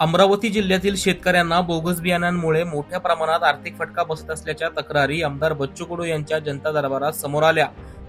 अमरावती जिल्ह्यातील शेतकऱ्यांना बोगस बियाण्यांमुळे मोठ्या प्रमाणात आर्थिक फटका बसत असल्याच्या तक्रारी आमदार बच्चू कडू यांच्या जनता दरबारात समोर आल्या।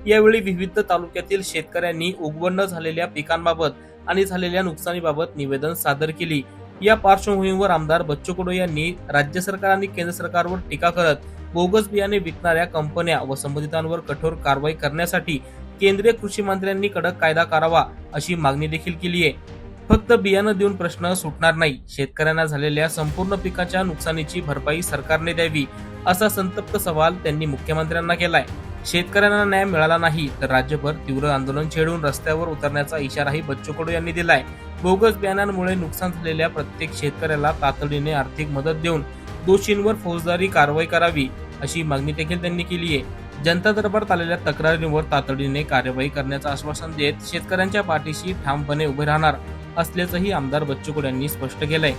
यावेळी विविध तालुक्यातील शेतकऱ्यांनी उगवण झालेल्या पिकांबाबत आणि झालेल्या नुकसानीबाबत निवेदन सादर केली। या पार्श्वभूमीवर आमदार बच्चू कडू यांनी राज्य सरकार आणि केंद्र सरकारवर टीका करत बोगस बियाणे विकणाऱ्या कंपन्या व संबंधितांवर कठोर कारवाई करण्यासाठी केंद्रीय कृषी मंत्र्यांनी कडक कायदा करावा अशी मागणी देखील केली आहे। फक्त बियाणं देऊन प्रश्न सुटणार नाही, शेतकऱ्यांना झालेल्या संपूर्ण पिकाच्या नुकसानीची भरपाई सरकारने द्यावी असा संतप्त सवाल त्यांनी मुख्यमंत्र्यांना केलाय। शेतकऱ्यांना न्याय मिळाला नाही तर राज्यभर तीव्र आंदोलन छेडून रस्त्यावर उतरण्याचा इशाराही बच्चू कडू यांनी दिलाय। बोगस बियाणांमुळे नुकसान झालेल्या प्रत्येक शेतकऱ्याला तातडीने आर्थिक मदत देऊन दोषींवर फौजदारी कारवाई करावी अशी मागणी देखील त्यांनी केली आहे। जनता दरबारात आलेल्या तक्रारींवर तातडीने कार्यवाही करण्याचं आश्वासन देत शेतकऱ्यांच्या पाठीशी ठामपणे उभे राहणार असल्याचंही आमदार बच्चू कडू यांनी स्पष्ट केलंय।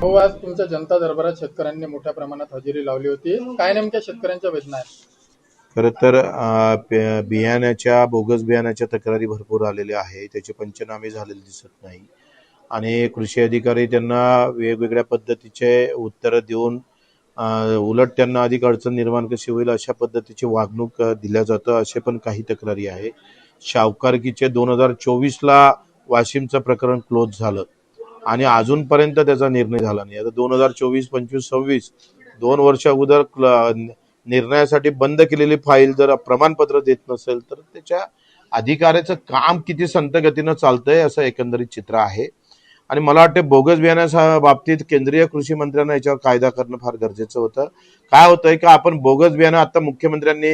हो, आज तुमच्या जनता दरबारात शेतकऱ्यांनी मोठ्या प्रमाणात हजेरी लावली होती। काय नेमक्या शेतकऱ्यांच्या वेदना आहेत? खरं तर बोगस बियाण्याच्या तक्रारी भरपूर आलेल्या आहे, त्याचे पंचनामे झालेले दिसत नाही आणि कृषी अधिकारी त्यांना वेगवेगळ्या पद्धतीचे उत्तर देऊन उलट त्यांना अधिक अडचण निर्माण कशी होईल अशा पद्धतीची वागणूक दिल्या जातं, असे पण काही तक्रारी आहे। शावकारकीचे 2024ला वाशिमचं प्रकरण क्लोज झालं आणि अजूनपर्यंत त्याचा निर्णय झाला नाही। आता 2024, 25, 26 2 वर्ष अगोदर निर्णयासाठी बंद केलेली फाईल जर प्रमाणपत्र देत नसेल तर त्याच्या अधिकाऱ्याचं काम किती संत गतीनं चालतंय असं एकंदरीत चित्र आहे। आणि मला वाटतं बोगस बियाण्याच्या बाबतीत केंद्रीय कृषी मंत्र्यांना याच्यावर कायदा करणं फार गरजेचं होतं। काय होतंय का आपण बोगस बियाणं आता मुख्यमंत्र्यांनी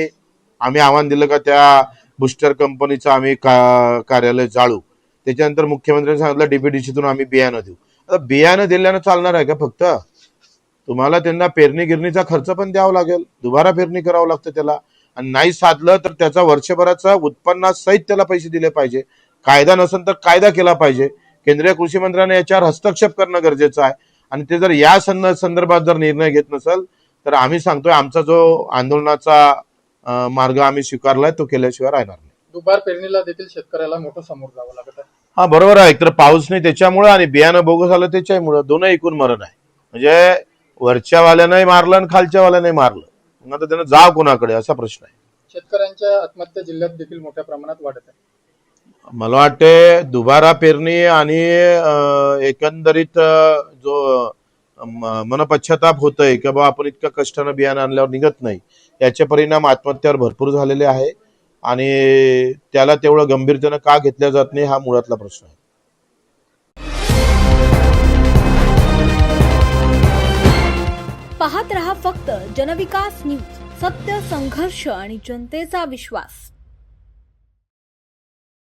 आम्ही आव्हान दिलं का त्या बुस्टर कंपनीचं आम्ही कार्यालय जाळू, त्याच्यानंतर मुख्यमंत्र्यांनी सांगितलं डीपीडीसीतून आम्ही बियाणं देऊ। आता बियाणं दिल्यानं चालणार आहे का? फक्त तुम्हाला त्यांना पेरणी गिरणीचा खर्च पण द्यावा लागेल, दुबारा पेरणी करावं लागतं त्याला, आणि नाही साधलं तर त्याचा वर्षभराचा उत्पन्नासहित त्याला पैसे दिले पाहिजे। कायदा नसेल तर कायदा केला पाहिजे। केंद्रीय कृषी मंत्र्यांनी याच्यावर हस्तक्षेप करणं गरजेचं आहे आणि ते जर या संदर्भात जर निर्णय घेत नसेल तर आम्ही सांगतोय आमचा जो आंदोलनाचा मार्ग आम्ही स्वीकारलाय तो केल्याशिवाय राहणार नाही। दुबार पेरणीला देखील शेतकऱ्याला मोठं समोर जावं लागत आहे। हा बरोबर आहे, एकतर पाऊस नाही त्याच्यामुळे आणि बियाणं बोगस आलं त्याच्यामुळे, दोन्ही एकूण मरण आहे। म्हणजे वरच्या वाल्यानंही मारलं आणि खालच्या वाल्यानंही मारलं, मग आता त्यानं जाव कोणाकडे असा प्रश्न आहे। शेतकऱ्यांच्या आत्महत्या जिल्ह्यात देखील मोठ्या प्रमाणात वाढत आहे। मला वाटते दुबारा पेरणी आणि एकंदरीत जो मनपश्चाताप होतोय की बाबा आपण इतक्या कष्टानं बियाणं आणल्यावर निघत नाही, याचे परिणाम आत्महत्यावर भरपूर झालेले आहे आणि त्याला तेवढं गंभीरतेनं का घेतल्या जात नाही हा मुळातला प्रश्न आहे। पाहत रहा फक्त जनविकास न्यूज, सत्य, संघर्ष आणि जनतेचा विश्वास।